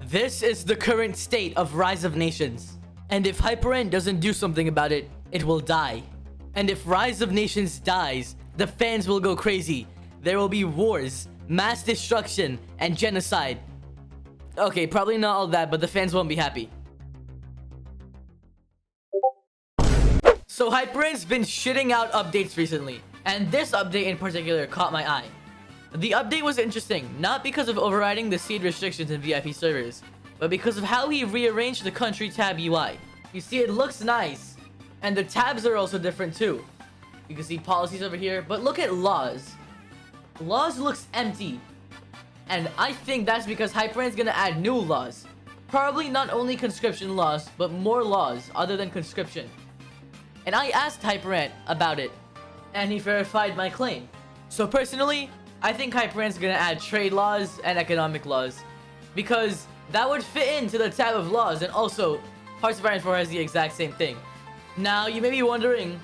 This is the current state of Rise of Nations. And if Hyperant doesn't do something about it, it will die. And if Rise of Nations dies, the fans will go crazy. There will be wars, mass destruction, and genocide. Okay, probably not all that, but the fans won't be happy. So Hyperant's been shitting out updates recently, and this update in particular caught my eye. The update was interesting, not because of overriding the seed restrictions in VIP servers, but because of how he rearranged the country tab UI. You see, it looks nice, and the tabs are also different too. You can see policies over here, but look at laws. Laws looks empty, and I think that's because Hyperant's gonna add new laws. Probably not only conscription laws, but more laws other than conscription. And I asked Hyperant about it, and he verified my claim. So personally, I think Hyperant's gonna add trade laws and economic laws, because that would fit into the tab of laws, and also Hearts of Iron 4 has the exact same thing. Now, you may be wondering,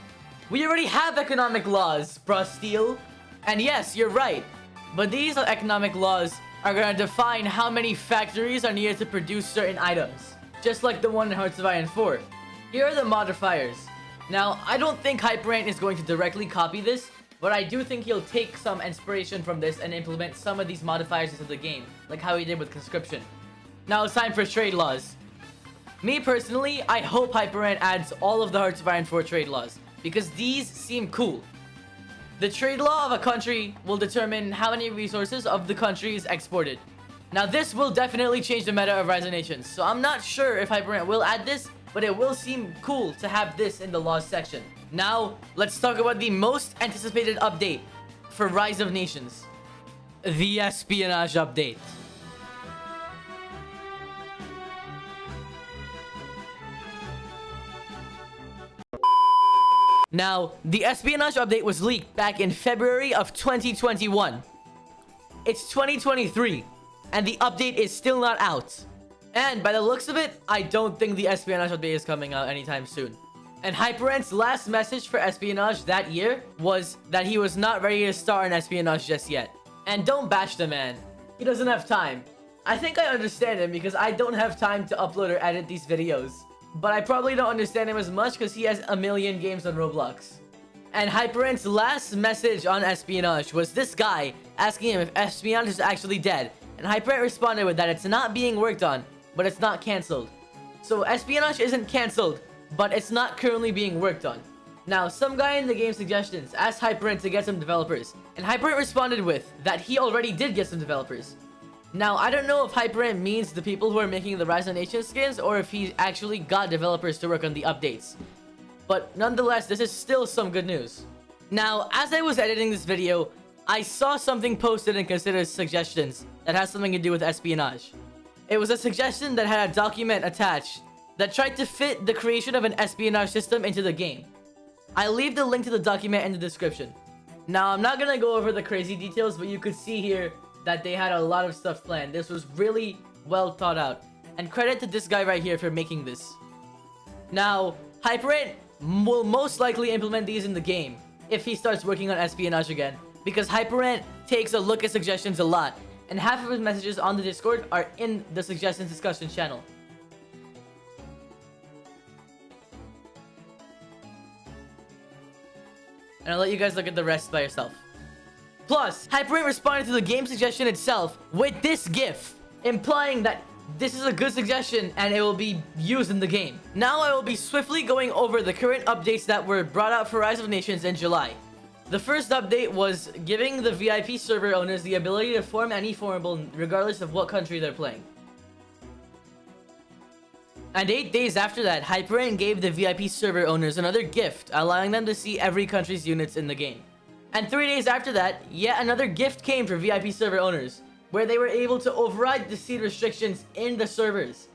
we already have economic laws, bruh Steel. And yes, you're right, but these economic laws are gonna define how many factories are needed to produce certain items, just like the one in Hearts of Iron 4. Here are the modifiers. Now, I don't think Hyperant is going to directly copy this, but I do think he'll take some inspiration from this and implement some of these modifiers into the game, like how he did with conscription. Now it's time for trade laws. Me personally, I hope Hyperant adds all of the Hearts of Iron 4 trade laws, because these seem cool. The trade law of a country will determine how many resources of the country is exported. Now this will definitely change the meta of Rise of Nations, so I'm not sure if Hyperant will add this, but it will seem cool to have this in the laws section. Now, let's talk about the most anticipated update for Rise of Nations. The Espionage update. Now, the Espionage update was leaked back in February of 2021. It's 2023, and the update is still not out. And by the looks of it, I don't think the Espionage update is coming out anytime soon. And Hyperant's last message for Espionage that year was that he was not ready to start an Espionage just yet. And don't bash the man. He doesn't have time. I think I understand him because I don't have time to upload or edit these videos. But I probably don't understand him as much because he has a million games on Roblox. And Hyperant's last message on Espionage was this guy asking him if Espionage is actually dead. And Hyperant responded with that it's not being worked on, but it's not cancelled. So Espionage isn't cancelled, but it's not currently being worked on. Now, some guy in the game suggestions asked Hyperant to get some developers, and Hyperant responded with that he already did get some developers. Now, I don't know if Hyperant means the people who are making the Rise of Nations skins, or if he actually got developers to work on the updates. But nonetheless, this is still some good news. Now, as I was editing this video, I saw something posted in Consider Suggestions that has something to do with Espionage. It was a suggestion that had a document attached that tried to fit the creation of an espionage system into the game. I'll leave the link to the document in the description. Now, I'm not gonna go over the crazy details, but you could see here that they had a lot of stuff planned. This was really well thought out. And credit to this guy right here for making this. Now, Hyperant will most likely implement these in the game if he starts working on Espionage again, because Hyperant takes a look at suggestions a lot, and half of his messages on the Discord are in the Suggestions discussion channel. And I'll let you guys look at the rest by yourself. Plus, Hyperant responded to the game suggestion itself with this GIF, implying that this is a good suggestion and it will be used in the game. Now I will be swiftly going over the current updates that were brought out for Rise of Nations in July. The first update was giving the VIP server owners the ability to form any formable regardless of what country they're playing. And 8 days after that, Hyperant gave the VIP server owners another gift, allowing them to see every country's units in the game. And 3 days after that, yet another gift came for VIP server owners, where they were able to override the seed restrictions in the servers.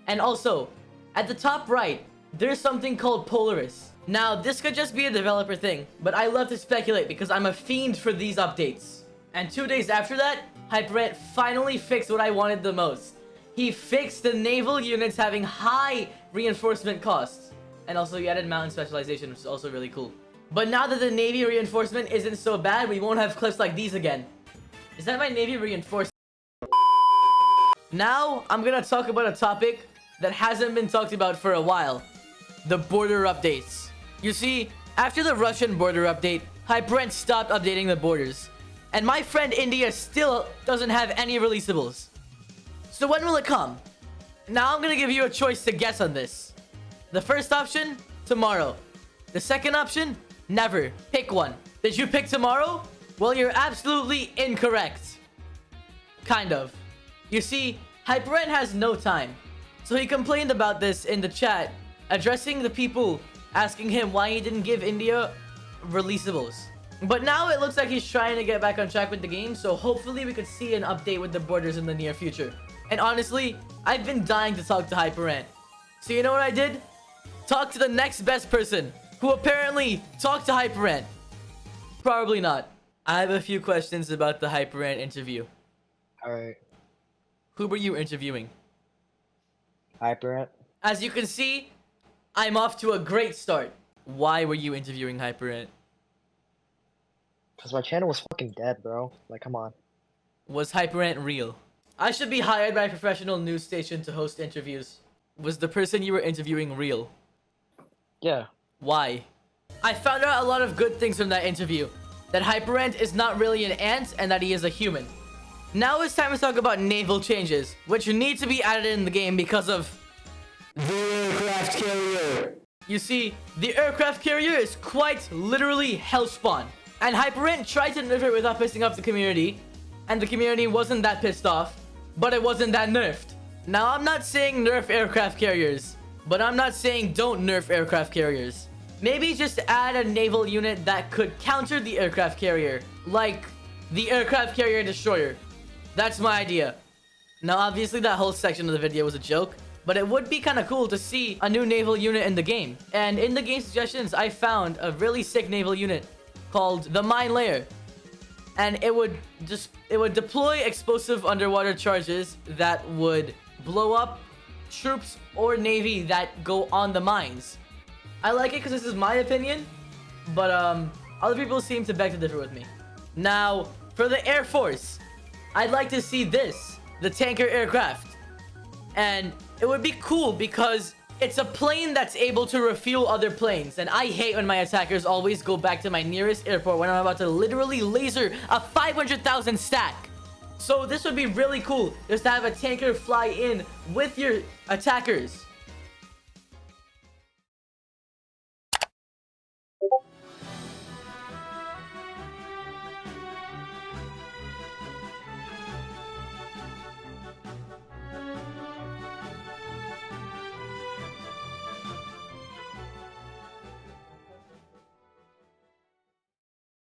And also, at the top right, there's something called Polaris. Now, this could just be a developer thing, but I love to speculate because I'm a fiend for these updates. And 2 days after that, Hyperant finally fixed what I wanted the most. He fixed the naval units having high reinforcement costs. And also he added mountain specialization, which is also really cool. But now that the navy reinforcement isn't so bad, we won't have clips like these again. Is that my navy reinforcement? Now, I'm gonna talk about a topic that hasn't been talked about for a while. The border updates. You see, after the Russian border update, Hyperant stopped updating the borders. And my friend India still doesn't have any releasables. So when will it come? Now I'm gonna give you a choice to guess on this. The first option, tomorrow. The second option, never. Pick one. Did you pick tomorrow? Well, you're absolutely incorrect. Kind of. You see, Hyperant has no time. So he complained about this in the chat, addressing the people asking him why he didn't give India releasables. But now it looks like he's trying to get back on track with the game, so hopefully we could see an update with the borders in the near future. And honestly, I've been dying to talk to Hyperant. So you know what I did? Talk to the next best person, who apparently talked to Hyperant. Probably not. I have a few questions about the Hyperant interview. Alright. Who were you interviewing? Hyperant. As you can see, I'm off to a great start. Why were you interviewing Hyperant? Because my channel was fucking dead, bro. Like, come on. Was Hyperant real? I should be hired by a professional news station to host interviews. Was the person you were interviewing real? Yeah. Why? I found out a lot of good things from that interview. That Hyperant is not really an ant and that he is a human. Now it's time to talk about naval changes, which need to be added in the game because of the aircraft carrier. You see, the aircraft carrier is quite literally hellspawn. And Hyperant tried to nerf it without pissing off the community. And the community wasn't that pissed off, but it wasn't that nerfed. Now I'm not saying nerf aircraft carriers, but I'm not saying don't nerf aircraft carriers. Maybe just add a naval unit that could counter the aircraft carrier, like the aircraft carrier destroyer. That's my idea. Now obviously that whole section of the video was a joke, but it would be kind of cool to see a new naval unit in the game. And in the game suggestions, I found a really sick naval unit called the Mine Layer. And it would deploy explosive underwater charges that would blow up troops or navy that go on the mines. I like it because this is my opinion, but other people seem to beg to differ with me. Now, for the Air Force, I'd like to see this, the tanker aircraft. And it would be cool because it's a plane that's able to refuel other planes. And I hate when my attackers always go back to my nearest airport when I'm about to literally laser a 500,000 stack. So this would be really cool, just to have a tanker fly in with your attackers.